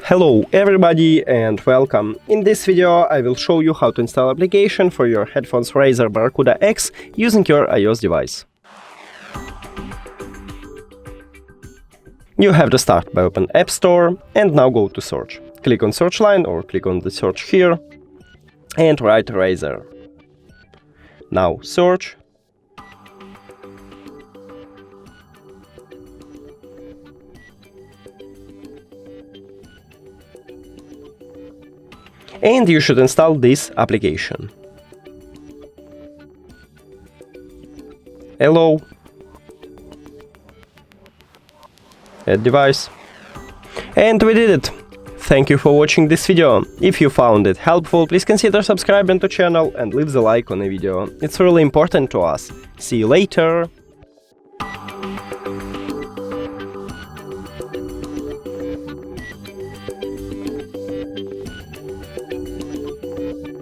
Hello everybody and welcome. In this video I will show you how to install application for your headphones Razer Barracuda X using your iOS device. You have to start by open App Store and now go to search. Click on search line or click on the search here and write Razer. Now search. And you should install this application. Hello. Add device. And we did it! Thank you for watching this video. If you found it helpful, please consider subscribing to channel and leave the like on the video. It's really important to us. See you later!